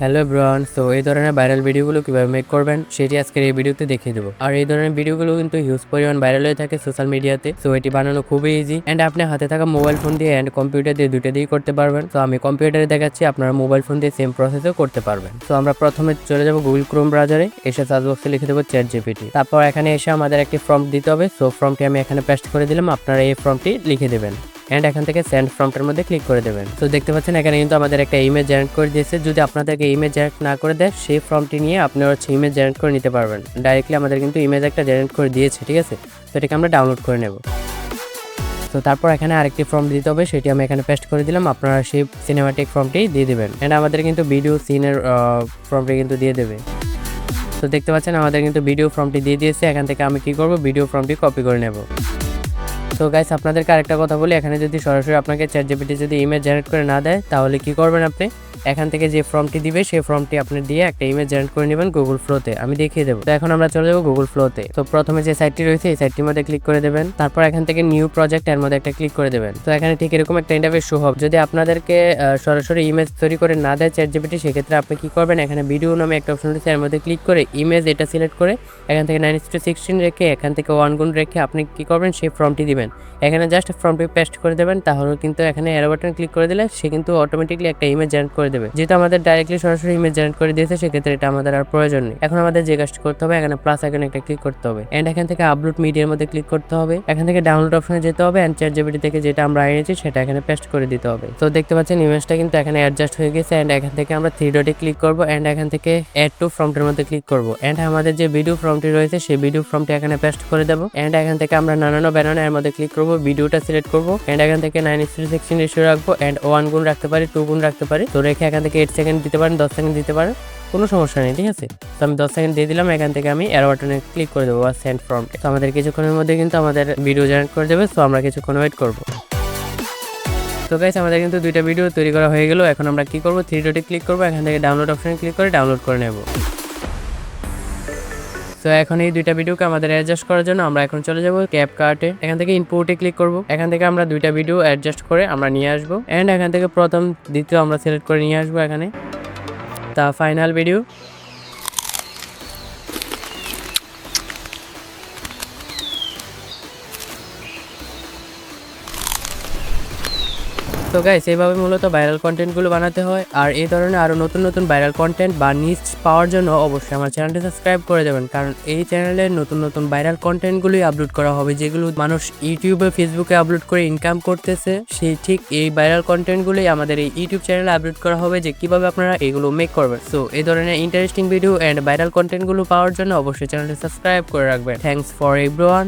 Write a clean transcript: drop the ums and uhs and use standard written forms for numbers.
Hello everyone, so এই ধরনের viral ভিডিওগুলো কিভাবে মেক করবেন সেটি আজকের এই ভিডিওতে দেখিয়ে দেবো। আর এই ধরনের ভিডিওগুলো কিন্তু হিউজ পরিমাণ ভাইরাল হয়ে থাকে সোশ্যাল মিডিয়াতে। সো এটি বানানো খুবই ইজি এন্ড আপনি হাতে থাকা মোবাইল ফোন দিয়ে এন্ড কম্পিউটার দিয়ে দুটো দিয়েই করতে পারবেন। তো আমি কম্পিউটারে দেখাচ্ছি, আপনারা মোবাইল ফোন দিয়ে সেম প্রসেসও করতে পারবেন। তো আমরা প্রথমে চলে যাব গুগল ক্রোম ব্রাউজারে, এসে সার্চ বক্সে লিখে দেবো ChatGPT। তারপর এখানে এসে আমাদের একটি প্রম্পট দিতে হবে। সো প্রম্পটটি আমি এখানে পেস্ট করে দিলাম, আপনারা এই প্রম্পটটি লিখে দেবেন এন্ড এখান থেকে সেন্ড প্রম্পটের মধ্যে ক্লিক করে দেবেন। তো দেখতে পাচ্ছেন এখানে কিন্তু আমাদের একটা ইমেজ জেনারেট করে দিয়েছে। যদি আপনাদেরকে ইমেজ জেনারেট না করে দেয়, সেই প্রম্পটটি নিয়ে আপনারা ইমেজ জেনারেট করে নিতে পারবেন। ডাইরেক্টলি আমাদের কিন্তু ইমেজ একটা জেনারেট করে দিয়েছে, ঠিক আছে। তো এটাকে আমরা ডাউনলোড করে নেব। তো তারপর এখানে আরেকটি ফর্ম দিতে হবে, সেটি আমি এখানে পেস্ট করে দিলাম, আপনারা সেই সিনেমাটিক ফর্মটি দিয়ে দেবেন এন্ড আমাদের কিন্তু ভিডিও সিনের ফর্মটি কিন্তু দিয়ে দেবে। তো দেখতে পাচ্ছেন আমাদের কিন্তু ভিডিও ফর্মটি দিয়ে দিয়েছে। এখান থেকে আমি কি করব, ভিডিও ফর্মটি কপি করে নেব। তো গাইস, আপনাদেরকে আরেকটা কথা বলি, এখানে যদি সরাসরি আপনাকে ChatGPT যদি ইমেজ জেনারেট করে না দেয়, তাহলে কি করবেন আপনি এখান থেকে যে ফর্মটি দিবে সেই ফর্মটি আপনি দিয়ে একটা ইমেজ জেনারেট করে নেবেন গুগল ফ্লোতে। আমি দেখিয়ে দেবো। তো এখন আমরা চলে যাবো গুগল ফ্লোতে। তো প্রথমে যে সাইটটি রয়েছে এই সাইটটির মধ্যে ক্লিক করে দেবেন। তারপর এখান থেকে নিউ প্রজেক্ট এর মধ্যে একটা ক্লিক করে দেবেন। তো এখানে ঠিক এরকম একটা ইন্টারফেস শো হবে। যদি আপনাদেরকে সরাসরি ইমেজ তৈরি করে না দেয় ChatGPT, সেক্ষেত্রে আপনি কি করবেন, এখানে ভিডিও নামে একটা অপশন রয়েছে, এর মধ্যে ক্লিক করে ইমেজ এটা সিলেক্ট করে এখান থেকে 9:16 রেখে এখান থেকে 1 গুণ রেখে আপনি কি করবেন, সেই ফর্মটি দিবেন। এখানে জাস্ট ফর্মটি পেস্ট করে দেবেন, তাহলে কিন্তু এখানে এরো বাটন ক্লিক করে দিলে সে কিন্তু অটোমেটিকলি একটা ইমেজ জেনারেট করে দেবে। যেহেতু আমাদের ডাইরেক্টলি সরাসরি ইমেজ জেনারেট করে দিয়েছে, সেক্ষেত্রে এটা আমাদের আর প্রয়োজন নেই। এখন আমাদের যে কাজটি করতে হবে, এখানে প্লাস আইকনে একটা ক্লিক করতে হবে এন্ড এখান থেকে আপলোড মিডিয়ার মধ্যে ক্লিক করতে হবে। এখান থেকে ডাউনলোড অপশনে যেতে হবে এন্ড ChatGPT থেকে যেটা আমরা এনেছি সেটা এখানে পেস্ট করে দিতে হবে। তো দেখতে পাচ্ছেন ইমেজটা কিন্তু এখানে অ্যাডজাস্ট হয়ে গেছে এন্ড এখান থেকে আমরা 3 ডটে ক্লিক করব এন্ড এখান থেকে অ্যাড টু ফর্মটের মধ্যে ক্লিক করব এন্ড আমাদের যে ভিডিও ফর্মটি রয়েছে সেই ভিডিও ফর্মটি এখানে পেস্ট করে দেব এন্ড এখান থেকে আমরা নানানো ব্যানানো এর মধ্যে ক্লিক করব, ভিডিওটা সিলেক্ট করব এন্ড এখান থেকে 9:16 রেশিও রাখবো এন্ড 1 গুণ রাখতে পারি, 2 গুণ রাখতে পারি। তো রেখে এখান থেকে 8 সেকেন্ড দিতে পারেন, 10 সেকেন্ড দিতে পারেন, কোনো সমস্যা নেই, ঠিক আছে। তো আমি 10 সেকেন্ড দিয়ে দিলাম। এখান থেকে আমি এরো বাটনে ক্লিক করে দেবো বা সেন্ড ফর্মটি। তো আমাদের কিছুক্ষণের মধ্যে কিন্তু আমাদের ভিডিও জেনারেট করে দেবে। সো আমরা কিছুক্ষণ ওয়েট করবো। তো গাইস, আমাদের কিন্তু দুইটা ভিডিও তৈরি করা হয়ে গেল। এখন আমরা কি করব, 3 ডটে ক্লিক করবো, এখান থেকে ডাউনলোড অপশনে ক্লিক করে ডাউনলোড করে নেব। তো এখন এই দুইটা ভিডিওকে আমাদের অ্যাডজাস্ট করার জন্য আমরা এখন চলে যাব CapCut-এ। এখান থেকে ইনপুটে ক্লিক করব। এখান থেকে আমরা দুইটা ভিডিও অ্যাডজাস্ট করে আমরা নিয়ে আসবো এন্ড এখান থেকে প্রথম দ্বিতীয় আমরা সিলেক্ট করে নিয়ে আসবো এখানে তা ফাইনাল ভিডিও। তো গাইস, এইভাবে মূলত ভাইরাল কন্টেন্টগুলো বানাতে হয়। আর এই ধরনের আরও নতুন নতুন ভাইরাল কন্টেন্ট বা নিউজ পাওয়ার জন্য অবশ্যই আমার চ্যানেলটি সাবস্ক্রাইব করে দেবেন, কারণ এই চ্যানেলে নতুন নতুন ভাইরাল কন্টেন্টগুলোই আপলোড করা হবে, যেগুলো মানুষ ইউটিউবে ফেসবুকে আপলোড করে ইনকাম করতেছে। সেই ঠিক এই ভাইরাল কন্টেন্টগুলোই আমাদের এই ইউটিউব চ্যানেলে আপলোড করা হবে, যে কিভাবে আপনারা এগুলো মেক করবেন। সো এই ধরনের ইন্টারেস্টিং ভিডিও অ্যান্ড ভাইরাল কন্টেন্টগুলো পাওয়ার জন্য অবশ্যই চ্যানেলটি সাবস্ক্রাইব করে রাখবেন। Thanks for everyone.